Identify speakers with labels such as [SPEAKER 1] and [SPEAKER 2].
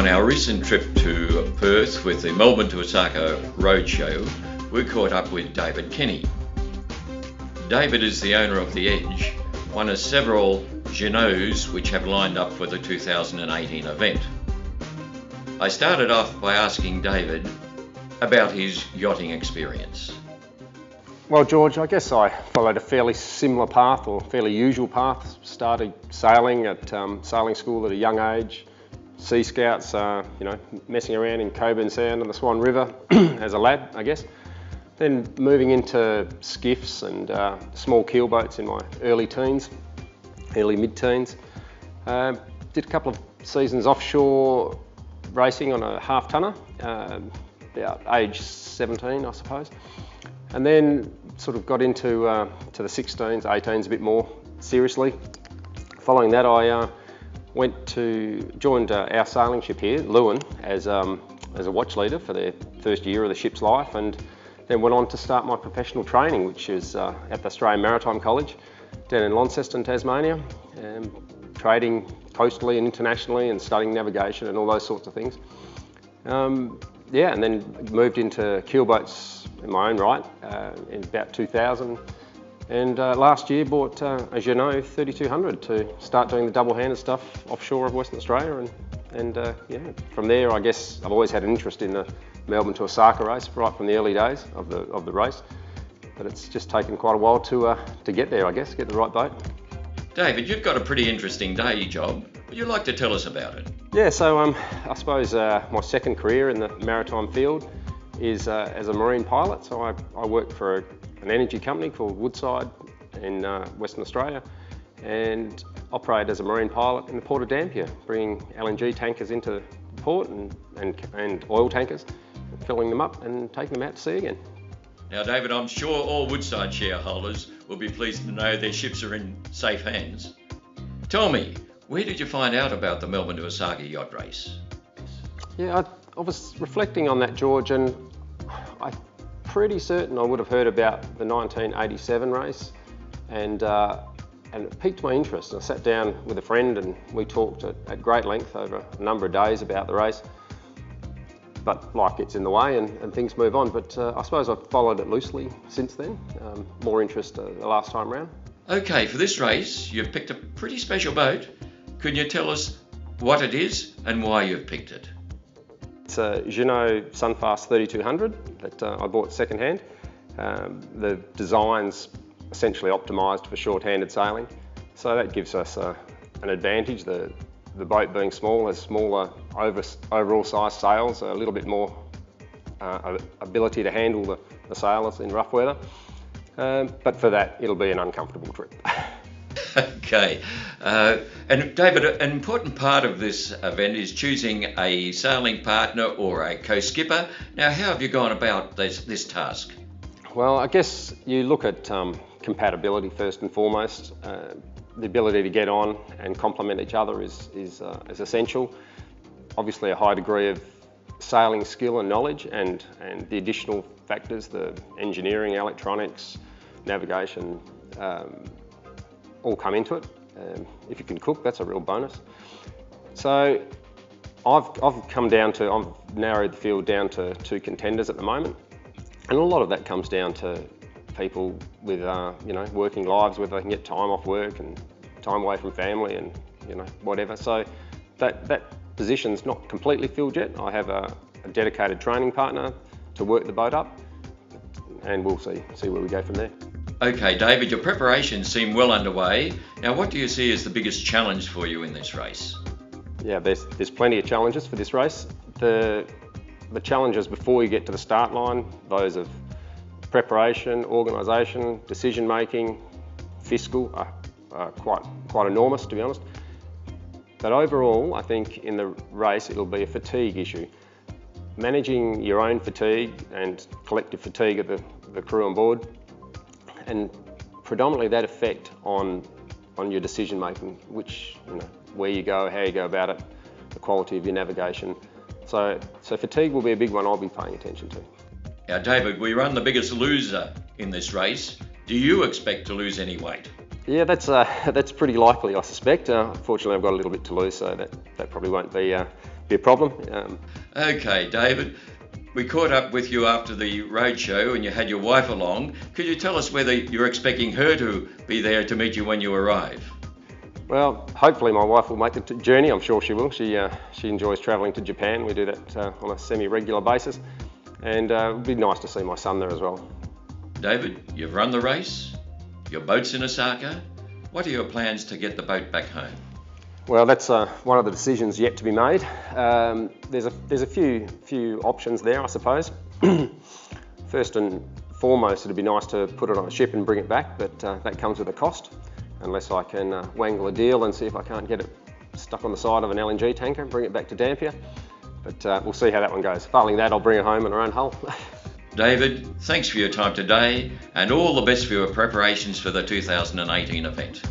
[SPEAKER 1] On our recent trip to Perth with the Melbourne to Osaka roadshow, we caught up with David Kenny. David is the owner of The Edge, one of several Genots which have lined up for the 2018 event. I started off by asking David about his yachting experience.
[SPEAKER 2] Well, George, I guess I followed a fairly similar path, or fairly usual path. Started sailing at sailing school at a young age. Sea Scouts, messing around in Coburn Sound and the Swan River as a lad, I guess. Then moving into skiffs and small keelboats in my early mid-teens. Did a couple of seasons offshore racing on a half-tonner, about age 17, I suppose. And then sort of got into to the 16s, 18s a bit more seriously. Following that, I joined our sailing ship here, Lewin, as a watch leader for their first year of the ship's life, and then went on to start my professional training, which is at the Australian Maritime College down in Launceston, Tasmania, trading coastally and internationally and studying navigation and all those sorts of things. And then moved into keelboats in my own right in about 2000. And last year bought a Genot 3200 to start doing the double-handed stuff offshore of Western Australia, and from there I guess I've always had an interest in the Melbourne to Osaka race right from the early days of the race, but it's just taken quite a while to get there, I guess, get the right boat.
[SPEAKER 1] David, you've got a pretty interesting day job. Would you like to tell us about it?
[SPEAKER 2] Yeah, so I suppose my second career in the maritime field is as a marine pilot. So I work for an energy company called Woodside in Western Australia, and operate as a marine pilot in the port of Dampier, bringing LNG tankers into the port and oil tankers, filling them up and taking them out to sea again.
[SPEAKER 1] Now, David, I'm sure all Woodside shareholders will be pleased to know their ships are in safe hands. Tell me, where did you find out about the Melbourne to Osaka yacht race?
[SPEAKER 2] Yeah, I was reflecting on that, George, and I'm pretty certain I would have heard about the 1987 race, and it piqued my interest. I sat down with a friend and we talked at great length over a number of days about the race. But life gets in the way and things move on. But I suppose I've followed it loosely since then. More interest the last time round. Okay,
[SPEAKER 1] for this race, you've picked a pretty special boat. Could you tell us what it is and why you've picked it?
[SPEAKER 2] It's a Genot Sunfast 3200 that I bought second-hand. The design's essentially optimised for short-handed sailing, so that gives us an advantage. The boat being small has smaller overall size sails, a little bit more ability to handle the sailors in rough weather. But for that, it'll be an uncomfortable trip.
[SPEAKER 1] Okay. And David, an important part of this event is choosing a sailing partner or a co-skipper. Now, how have you gone about this task?
[SPEAKER 2] Well, I guess you look at compatibility first and foremost. The ability to get on and complement each other is essential. Obviously, a high degree of sailing skill and knowledge, and the additional factors, the engineering, electronics, navigation, all come into it. If you can cook, that's a real bonus. So I've narrowed the field down to 2 contenders at the moment, and a lot of that comes down to people with working lives, whether they can get time off work and time away from family and whatever. So that position's not completely filled yet. I have a dedicated training partner to work the boat up, and we'll see where we go from there.
[SPEAKER 1] Okay, David, your preparations seem well underway. Now, what do you see as the biggest challenge for you in this race?
[SPEAKER 2] Yeah, there's plenty of challenges for this race. The challenges before you get to the start line, those of preparation, organisation, decision making, fiscal, are quite enormous, to be honest. But overall, I think in the race it'll be a fatigue issue. Managing your own fatigue and collective fatigue of the crew on board, and predominantly that effect on your decision making, where you go, how you go about it, the quality of your navigation. So fatigue will be a big one I'll be paying attention to.
[SPEAKER 1] Now, David, we run the biggest loser in this race. Do you expect to lose any weight?
[SPEAKER 2] Yeah, that's pretty likely, I suspect. Fortunately, I've got a little bit to lose, so that probably won't be be a problem.
[SPEAKER 1] Okay, David. We caught up with you after the roadshow and you had your wife along. Could you tell us whether you're expecting her to be there to meet you when you arrive?
[SPEAKER 2] Well, hopefully my wife will make the journey. I'm sure she will. She enjoys travelling to Japan. We do that on a semi-regular basis. And it would be nice to see my son there as well.
[SPEAKER 1] David, you've run the race. Your boat's in Osaka. What are your plans to get the boat back home?
[SPEAKER 2] Well, that's one of the decisions yet to be made. There's a few options there, I suppose. First and foremost, it'd be nice to put it on a ship and bring it back, but that comes with a cost. Unless I can wangle a deal and see if I can't get it stuck on the side of an LNG tanker and bring it back to Dampier. But we'll see how that one goes. Failing that, I'll bring it home in her own hull.
[SPEAKER 1] David, thanks for your time today and all the best for your preparations for the 2018 event.